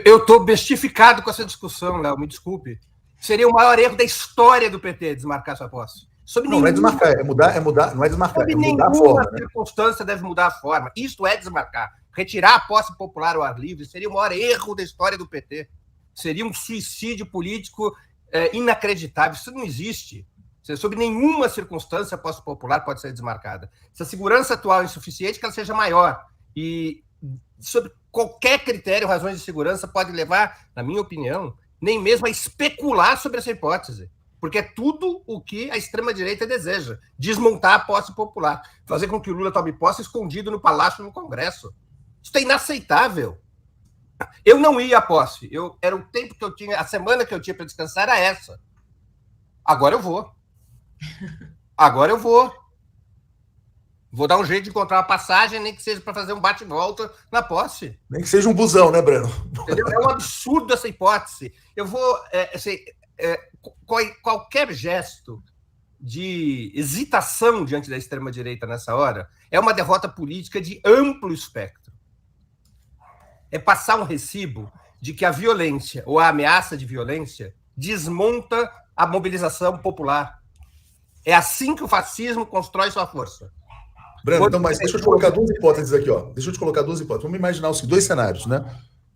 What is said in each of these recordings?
Eu estou bestificado com essa discussão, Léo, me desculpe. Seria o maior erro da história do PT desmarcar sua posse. Não é desmarcar, é mudar, não é desmarcar, é mudar a forma. Nenhuma circunstância deve mudar a forma. Isto é desmarcar. Retirar a posse popular ao ar livre seria o maior erro da história do PT. Seria um suicídio político inacreditável. Isso não existe. Sob nenhuma circunstância a posse popular pode ser desmarcada. Se a segurança atual é insuficiente, que ela seja maior. E, sob qualquer critério, razões de segurança pode levar, na minha opinião, nem mesmo a especular sobre essa hipótese. Porque é tudo o que a extrema-direita deseja. Desmontar a posse popular. Fazer com que o Lula tome posse escondido no Palácio, no Congresso. Isso é inaceitável. Eu não ia à posse. Era o tempo que eu tinha, a semana que eu tinha para descansar era essa. Agora eu vou. Agora eu vou. Vou dar um jeito de encontrar uma passagem, nem que seja para fazer um bate-volta na posse. Nem que seja um busão, né, Breno? Entendeu? É um absurdo essa hipótese. Eu vou... qualquer gesto de hesitação diante da extrema-direita nessa hora é uma derrota política de amplo espectro. É passar um recibo de que a violência ou a ameaça de violência desmonta a mobilização popular. É assim que o fascismo constrói sua força. Breno, então, mas deixa eu te colocar duas hipóteses aqui, ó. Deixa eu te colocar duas hipóteses. Vamos imaginar os dois cenários, né?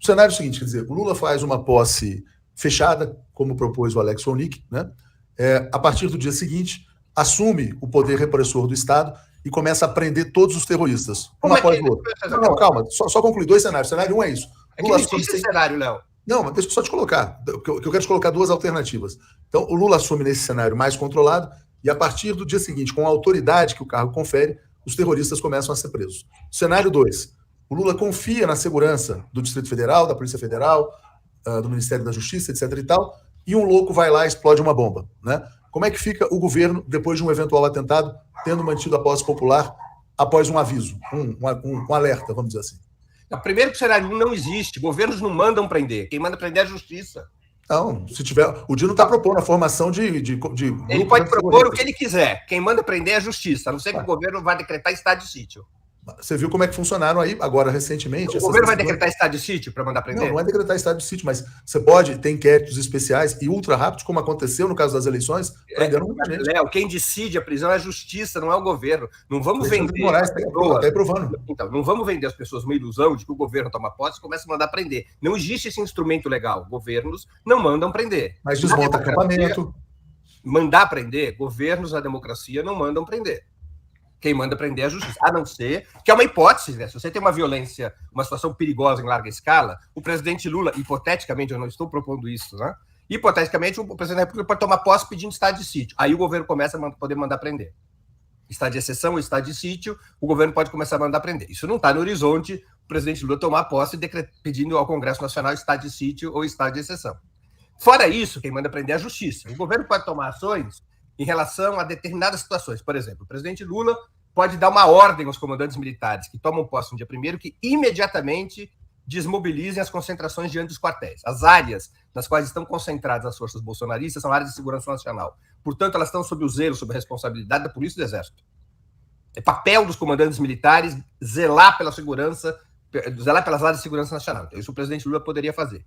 O cenário é o seguinte, quer dizer, o Lula faz uma posse fechada, como propôs o Alex Wolnick, né? A partir do dia seguinte, assume o poder repressor do Estado e começa a prender todos os terroristas. Um após o outro. Não, calma, só concluir dois cenários. O cenário 1 é isso. Lula assume esse cenário, Léo. Não, mas deixa eu só te colocar, que eu quero te colocar duas alternativas. Então, o Lula assume nesse cenário mais controlado e, a partir do dia seguinte, com a autoridade que o cargo confere, os terroristas começam a ser presos. Cenário 2. O Lula confia na segurança do Distrito Federal, da Polícia Federal, do Ministério da Justiça, etc. e tal, e um louco vai lá e explode uma bomba, né? Como é que fica o governo depois de um eventual atentado, tendo mantido a posse popular após um aviso, um alerta, vamos dizer assim? Primeiro que o cenário 1 não existe. Governos não mandam prender. Quem manda prender é a justiça. Não, se tiver... O Dino está propondo a formação de ele pode propor o que ele quiser. Quem manda prender é a justiça, a não ser que o governo vá decretar estado de sítio. Você viu como é que funcionaram aí agora recentemente? O governo vai decretar estado de sítio para mandar prender? Não é decretar estado de sítio, mas você pode ter inquéritos especiais e ultra rápidos, como aconteceu no caso das eleições, prendendo muita gente. Léo, quem decide a prisão é a justiça, não é o governo. Não vamos vender. Moraes está provando. Então, não vamos vender às pessoas uma ilusão de que o governo toma posse e começa a mandar prender. Não existe esse instrumento legal. Governos não mandam prender. Mas desmonta acampamento. Mandar prender, governos na democracia não mandam prender. Quem manda prender é a justiça, a não ser que é uma hipótese, né? Se você tem uma violência, uma situação perigosa em larga escala, o presidente Lula, hipoteticamente, eu não estou propondo isso, né? Hipoteticamente, o presidente da República pode tomar posse pedindo estado de sítio. Aí o governo começa a poder mandar prender. Estado de exceção ou estado de sítio, o governo pode começar a mandar prender. Isso não está no horizonte, o presidente Lula tomar posse pedindo ao Congresso Nacional estado de sítio ou estado de exceção. Fora isso, quem manda prender é a justiça. O governo pode tomar ações em relação a determinadas situações. Por exemplo, o presidente Lula pode dar uma ordem aos comandantes militares que tomam posse no dia 1º que imediatamente desmobilizem as concentrações diante dos quartéis. As áreas nas quais estão concentradas as forças bolsonaristas são áreas de segurança nacional. Portanto, elas estão sob o zelo, sob a responsabilidade da Polícia e do Exército. É papel dos comandantes militares zelar pela segurança, zelar pelas áreas de segurança nacional. Então, isso o presidente Lula poderia fazer.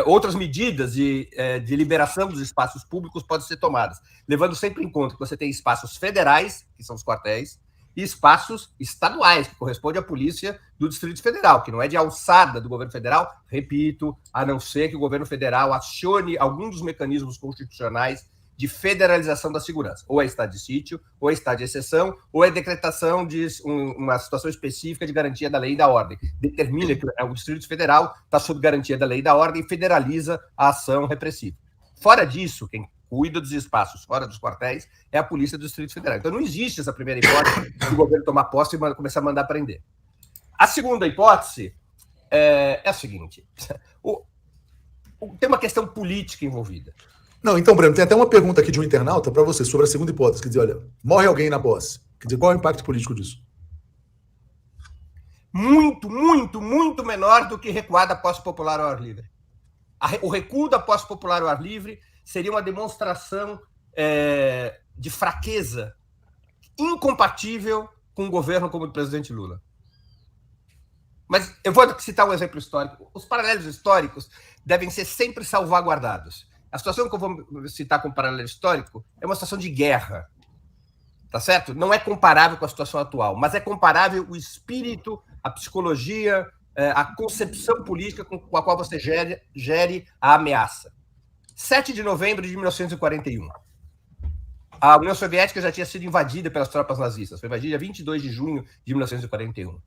Outras medidas de liberação dos espaços públicos podem ser tomadas, levando sempre em conta que você tem espaços federais, que são os quartéis, e espaços estaduais, que correspondem à polícia do Distrito Federal, que não é de alçada do governo federal, repito, a não ser que o governo federal acione algum dos mecanismos constitucionais de federalização da segurança. Ou é estado de sítio, ou é estado de exceção, ou é decretação de uma situação específica de garantia da lei e da ordem. Determina que o Distrito Federal está sob garantia da lei e da ordem e federaliza a ação repressiva. Fora disso, quem cuida dos espaços fora dos quartéis é a Polícia do Distrito Federal. Então não existe essa primeira hipótese do governo tomar posse e começar a mandar prender. A segunda hipótese é a seguinte. Tem uma questão política envolvida. Não, então, Breno, tem até uma pergunta aqui de um internauta para você sobre a segunda hipótese. Quer dizer, olha, morre alguém na posse. Quer dizer, qual é o impacto político disso? Muito, muito, muito menor do que recuar da posse popular ao ar livre. O recuo da posse popular ao ar livre seria uma demonstração de fraqueza incompatível com um governo como o do presidente Lula. Mas eu vou citar um exemplo histórico. Os paralelos históricos devem ser sempre salvaguardados. A situação que eu vou citar como paralelo histórico é uma situação de guerra. Tá certo? Não é comparável com a situação atual, mas é comparável o espírito, a psicologia, a concepção política com a qual você gere a ameaça. 7 de novembro de 1941. A União Soviética já tinha sido invadida pelas tropas nazistas. Foi invadida 22 de junho de 1941.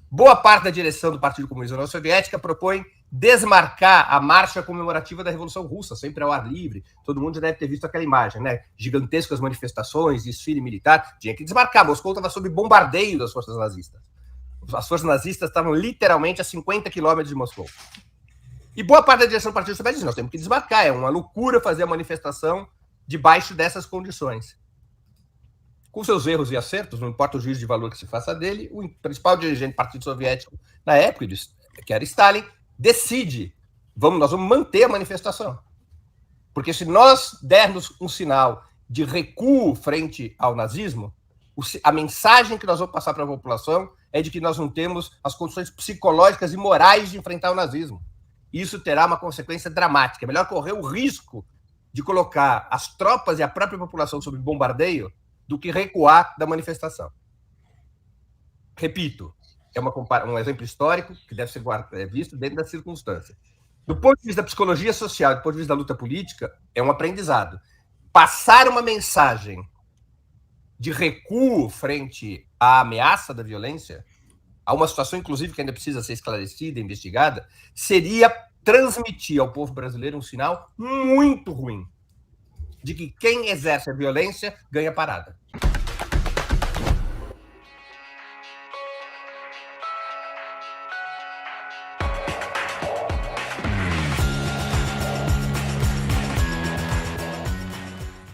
Boa parte da direção do Partido Comunista da União Soviética propõe desmarcar a marcha comemorativa da Revolução Russa, sempre ao ar livre. Todo mundo já deve ter visto aquela imagem, né? Gigantescas manifestações, desfile militar. Tinha que desmarcar. Moscou estava sob bombardeio das forças nazistas. As forças nazistas estavam literalmente a 50 quilômetros de Moscou. E boa parte da direção do Partido Soviético disse, nós temos que desmarcar. É uma loucura fazer a manifestação debaixo dessas condições. Com seus erros e acertos, não importa o juízo de valor que se faça dele, o principal dirigente do Partido Soviético na época, que era Stalin, decide, nós vamos manter a manifestação. Porque se nós dermos um sinal de recuo frente ao nazismo, a mensagem que nós vamos passar para a população é de que nós não temos as condições psicológicas e morais de enfrentar o nazismo. Isso terá uma consequência dramática. É melhor correr o risco de colocar as tropas e a própria população sob bombardeio do que recuar da manifestação. Repito, é um exemplo histórico que deve ser visto dentro da circunstância. Do ponto de vista da psicologia social, do ponto de vista da luta política, é um aprendizado. Passar uma mensagem de recuo frente à ameaça da violência, a uma situação, inclusive, que ainda precisa ser esclarecida, investigada, seria transmitir ao povo brasileiro um sinal muito ruim de que quem exerce a violência ganha parada.